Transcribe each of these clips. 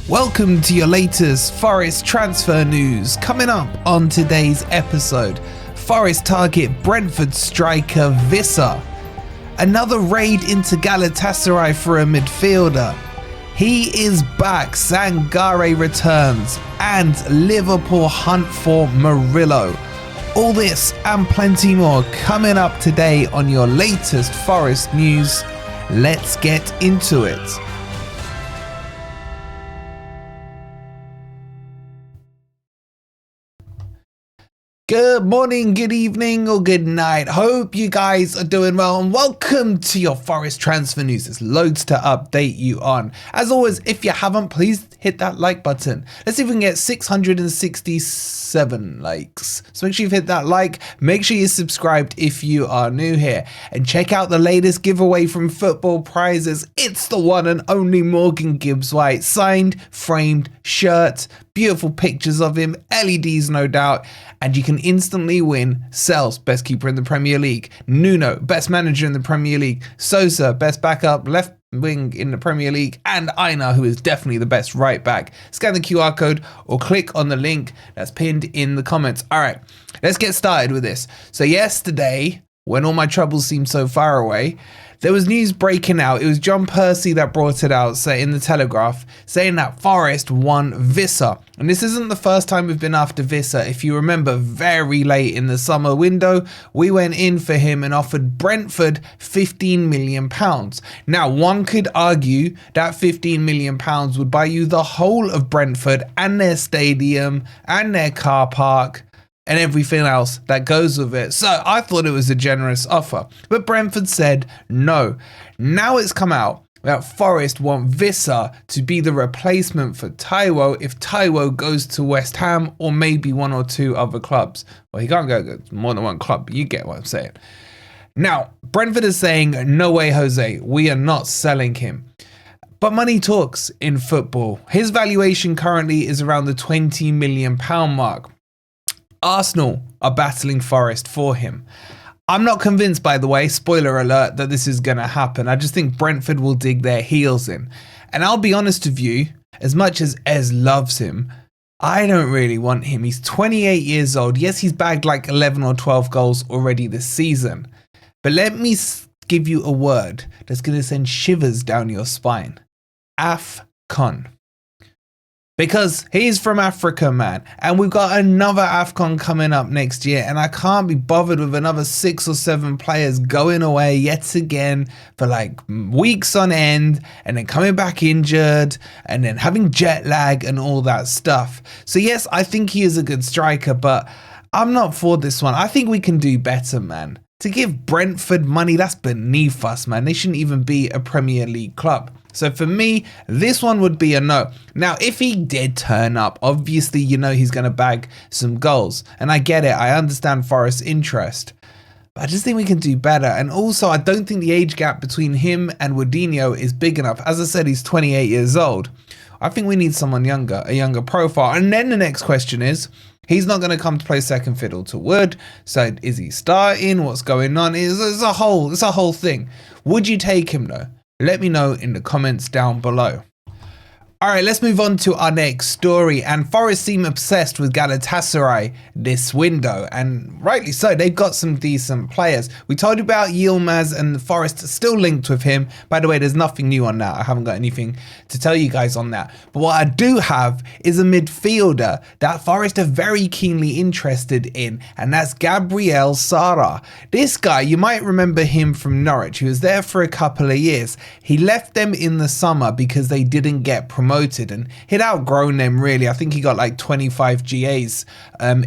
Welcome to your latest Forest transfer news. Coming up on today's episode, Forest target Brentford striker Wissa. Another raid into Galatasaray for a midfielder. He is back, Sangaré returns, and Liverpool hunt for Murillo. All this and plenty more coming up today on your latest Forest news. Let's get into it. Good morning, good evening, or good night. Hope you guys are doing well and welcome to your Forest transfer news. There's loads to update you on. As always, if you haven't, please hit that like button. Let's see if we can get 667 likes. So make sure you've hit that like. Make sure you're subscribed if you are new here. And check out the latest giveaway from Football Prizes. It's the one and only Morgan Gibbs White. Signed, framed, shirt. Beautiful pictures of him. LEDs, no doubt. And you can instantly win Sells, best keeper in the Premier League. Nuno, best manager in the Premier League. Sosa, best backup left wing in the Premier League. And Aina, who is definitely the best right back. Scan the QR code or click on the link that's pinned in the comments. All right, let's get started with this. So yesterday, when all my troubles seemed so far away, there was news breaking out. It was John Percy that brought it out, in the Telegraph, saying that Forest won Wissa. And this isn't the first time we've been after Wissa. If you remember, very late in the summer window, we went in for him and offered Brentford £15 million. Now, one could argue that £15 million would buy you the whole of Brentford and their stadium and their car park and everything else that goes with it. So I thought it was a generous offer, but Brentford said no. Now it's come out that Forest want Wissa to be the replacement for Taiwo if Taiwo goes to West Ham or maybe one or two other clubs. Well, he can't go to more than one club, but you get what I'm saying. Now, Brentford is saying, no way, Jose, we are not selling him. But money talks in football. His valuation currently is around the £20 million mark. Arsenal are battling Forest for him. I'm not convinced, by the way, spoiler alert, that this is going to happen. I just think Brentford will dig their heels in. And I'll be honest with you, as much as Ez loves him, I don't really want him. He's 28 years old. Yes, he's bagged like 11 or 12 goals already this season. But let me give you a word that's going to send shivers down your spine. AFCON. Because he's from Africa, man. And we've got another AFCON coming up next year. And I can't be bothered with another 6 or 7 players going away yet again for like weeks on end. And then coming back injured. And then having jet lag and all that stuff. So yes, I think he is a good striker. But I'm not for this one. I think we can do better, man. To give Brentford money, that's beneath us, man. They shouldn't even be a Premier League club. So for me, this one would be a no. Now, if he did turn up, obviously, you know he's going to bag some goals. And I get it. I understand Forest's interest. But I just think we can do better. And also, I don't think the age gap between him and Wadinho is big enough. As I said, he's 28 years old. I think we need someone younger, a younger profile. And then the next question is, he's not going to come to play second fiddle to Wood. So is he starting? What's going on? It's a whole thing. Would you take him though? Let me know in the comments down below. All right, let's move on to our next story. And Forest seem obsessed with Galatasaray this window. And rightly so, they've got some decent players. We told you about Yilmaz and the Forest still linked with him. By the way, there's nothing new on that. I haven't got anything to tell you guys on that. But what I do have is a midfielder that Forest are very keenly interested in. And that's Gabriel Sara. This guy, you might remember him from Norwich. He was there for a couple of years. He left them in the summer because they didn't get promoted. And he'd outgrown them really. I think he got like 25 GAs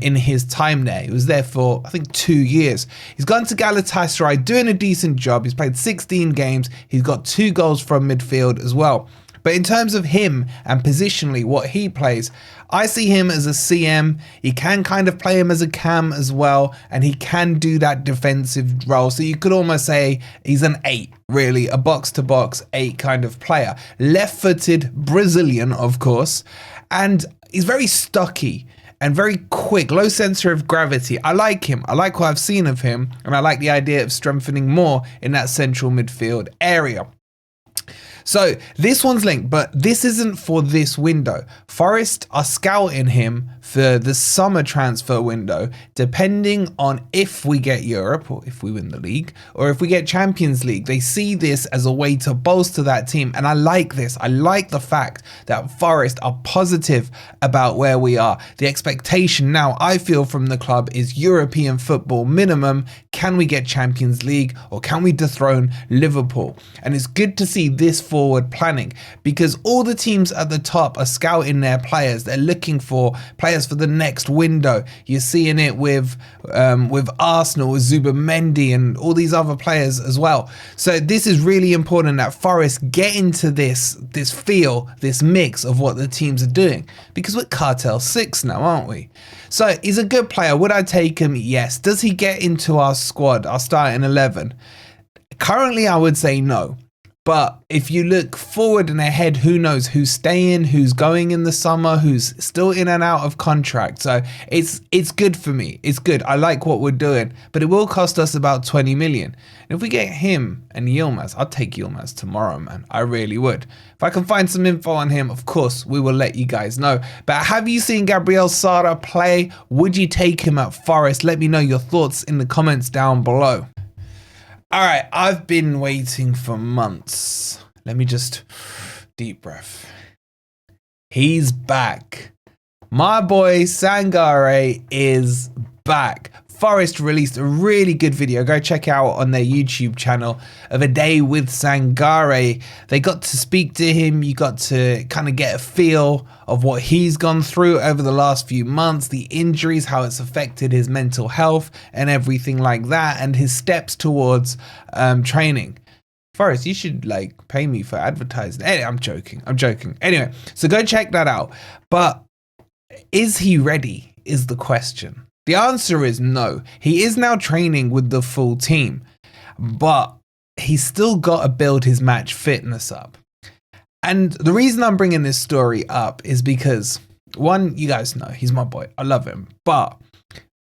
in his time there. He was there for I think 2 years. He's gone to Galatasaray doing a decent job. He's played 16 games. He's got 2 goals from midfield as well. But in terms of him and positionally what he plays, I see him as a CM. He can kind of play him as a cam as well. And he can do that defensive role. So you could almost say he's an 8, really. A box-to-box 8 kind of player. Left-footed, Brazilian, of course. And he's very stocky and very quick, low center of gravity. I like him. I like what I've seen of him. And I like the idea of strengthening more in that central midfield area. So this one's linked, but this isn't for this window. Forest are scouting him for the summer transfer window, depending on if we get Europe or if we win the league or if we get Champions League. They see this as a way to bolster that team. And I like this. I like the fact that Forest are positive about where we are. The expectation now, I feel, from the club is European football minimum. Can we get Champions League or can we dethrone Liverpool? And it's good to see this forward planning, because all the teams at the top are scouting their players. They're looking for players for the next window. You're seeing it with Arsenal, with Zubimendi and all these other players as well. So this is really important that Forest get into this feel, this mix of what the teams are doing, because we're Cartel 6 now, aren't we? So he's a good player. Would I take him? Yes. Does he get into our squad, our starting 11? Currently, I would say no. But if you look forward and ahead, who knows who's staying, who's going in the summer, who's still in and out of contract. So it's good for me. It's good. I like what we're doing, but it will cost us about 20 million. And if we get him and Yilmaz, I'll take Yilmaz tomorrow, man. I really would. If I can find some info on him, of course, we will let you guys know. But have you seen Gabriel Sara play? Would you take him at Forest? Let me know your thoughts in the comments down below. All right, I've been waiting for months. Let me just deep breath. He's back. My boy Sangaré is back. Forest released a really good video. Go check out on their YouTube channel of a day with Sangaré. They got to speak to him. You got to kind of get a feel of what he's gone through over the last few months, the injuries, how it's affected his mental health and everything like that, and his steps towards training. Forest, you should like pay me for advertising. Anyway, I'm joking. Anyway, so go check that out. But is he ready is the question. The answer is no. He is now training with the full team, but he's still got to build his match fitness up. And the reason I'm bringing this story up is because, one, you guys know, he's my boy. I love him. But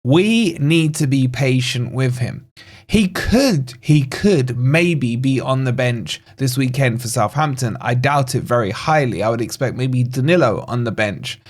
we need to be patient with him. He could maybe be on the bench this weekend for Southampton. I doubt it very highly. I would expect maybe Danilo on the bench.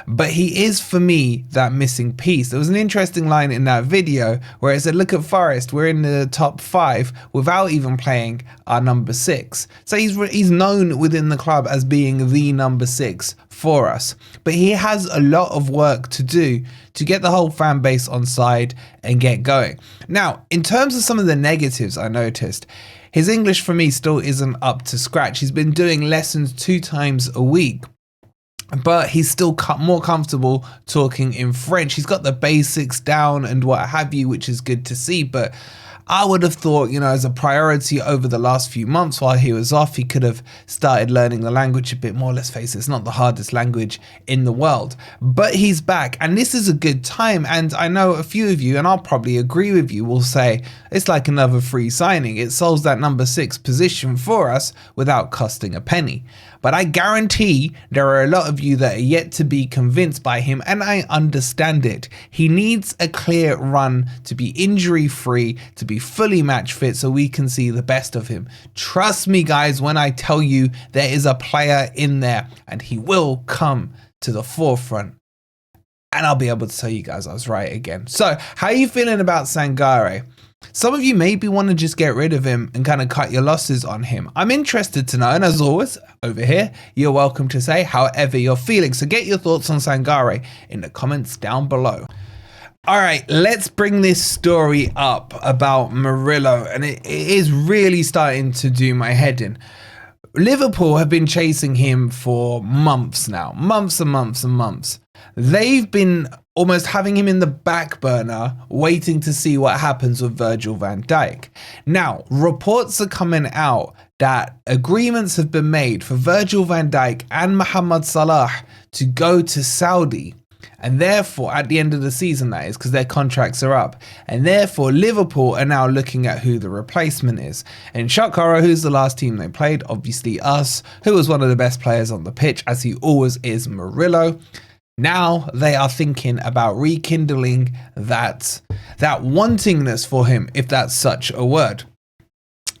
But he is, for me, that missing piece. There was an interesting line in that video where it said, look at Forest, we're in the top 5 without even playing our number 6. So he's known within the club as being the number 6 for us. But he has a lot of work to do to get the whole fan base on side and get going. Now, in terms of some of the negatives I noticed, his English for me still isn't up to scratch. He's been doing lessons 2 times a week. But he's still more comfortable talking in French. He's got the basics down and what have you, which is good to see. But I would have thought, you know, as a priority over the last few months while he was off, he could have started learning the language a bit more. Let's face it, it's not the hardest language in the world. But he's back, and this is a good time. And I know a few of you, and I'll probably agree with you, will say it's like another free signing. It solves that number 6 position for us without costing a penny. But I guarantee there are a lot of you that are yet to be convinced by him, and I understand it. He needs a clear run to be injury-free, to be fully match fit so we can see the best of him. Trust me, guys, when I tell you there is a player in there, and he will come to the forefront. And I'll be able to tell you guys I was right again. So, how are you feeling about Sangaré? Some of you maybe want to just get rid of him and kind of cut your losses on him. I'm interested to know, and as always, over here, you're welcome to say however you're feeling. So get your thoughts on Sangaré in the comments down below. All right, let's bring this story up about Murillo, and it is really starting to do my head in. Liverpool have been chasing him for months now, months and months and months. They've been almost having him in the back burner, waiting to see what happens with Virgil van Dijk. Now, reports are coming out that agreements have been made for Virgil van Dijk and Mohamed Salah to go to Saudi. And therefore, at the end of the season, that is, because their contracts are up. And therefore, Liverpool are now looking at who the replacement is. And shock horror, who's the last team they played? Obviously us, who was one of the best players on the pitch, as he always is, Murillo. Now they are thinking about rekindling that wantingness for him, if that's such a word.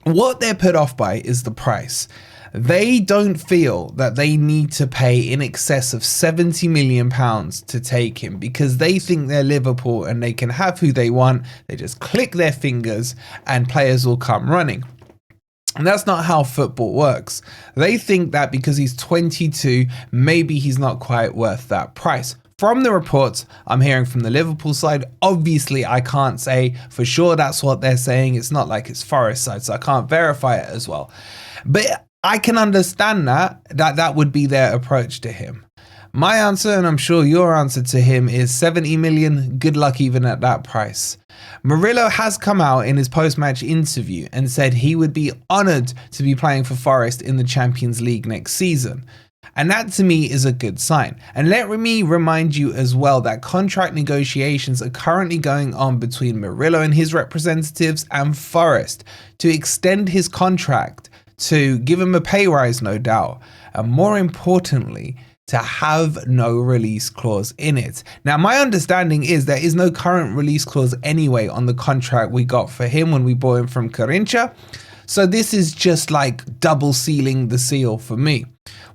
What they're put off by is the price. They don't feel that they need to pay in excess of £70 million to take him because they think they're Liverpool and they can have who they want. They just click their fingers and players will come running. And that's not how football works. They think that because he's 22, maybe he's not quite worth that price. From the reports I'm hearing from the Liverpool side, obviously I can't say for sure that's what they're saying. It's not like it's Forest side, so I can't verify it as well. But I can understand that would be their approach to him. My answer, and I'm sure your answer to him, is 70 million. Good luck even at that price. Murillo has come out in his post-match interview and said he would be honoured to be playing for Forest in the Champions League next season. And that to me is a good sign. And let me remind you as well that contract negotiations are currently going on between Murillo and his representatives and Forest to extend his contract, to give him a pay rise, no doubt, and more importantly, to have no release clause in it. Now, my understanding is there is no current release clause anyway on the contract we got for him when we bought him from Corinthians. So this is just like double sealing the seal for me.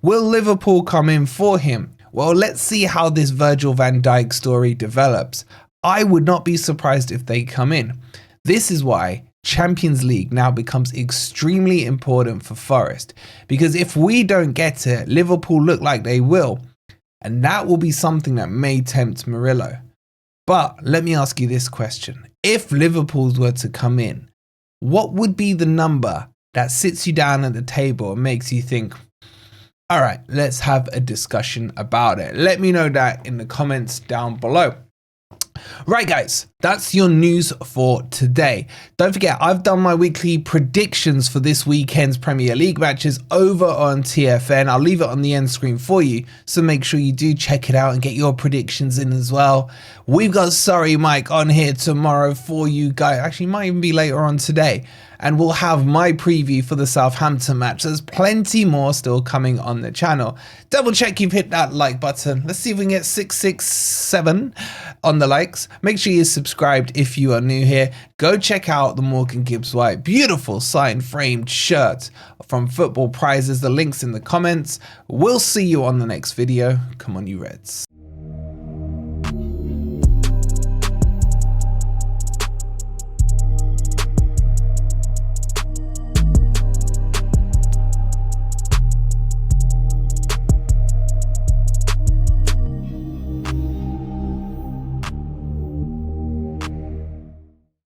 Will Liverpool come in for him? Well, let's see how this Virgil van Dijk story develops. I would not be surprised if they come in. This is why Champions League now becomes extremely important for Forest, because if we don't get it, Liverpool look like they will, and that will be something that may tempt Murillo. But let me ask you this question. If Liverpool were to come in, what would be the number that sits you down at the table and makes you think, all right, let's have a discussion about it? Let me know that in the comments down below. Right guys, that's your news for today. Don't forget, I've done my weekly predictions for this weekend's Premier League matches over on TFN. I'll leave it on the end screen for you, so make sure you do check it out and get your predictions in as well. We've got Sorry Mike on here tomorrow for you guys. Actually, might even be later on today. And we'll have my preview for the Southampton match. There's plenty more still coming on the channel. Double check you've hit that like button. Let's see if we can get 667 on the likes. Make sure you're subscribed if you are new here. Go check out the Morgan Gibbs White beautiful signed framed shirt from Football Prizes. The link's in the comments. We'll see you on the next video. Come on, you Reds.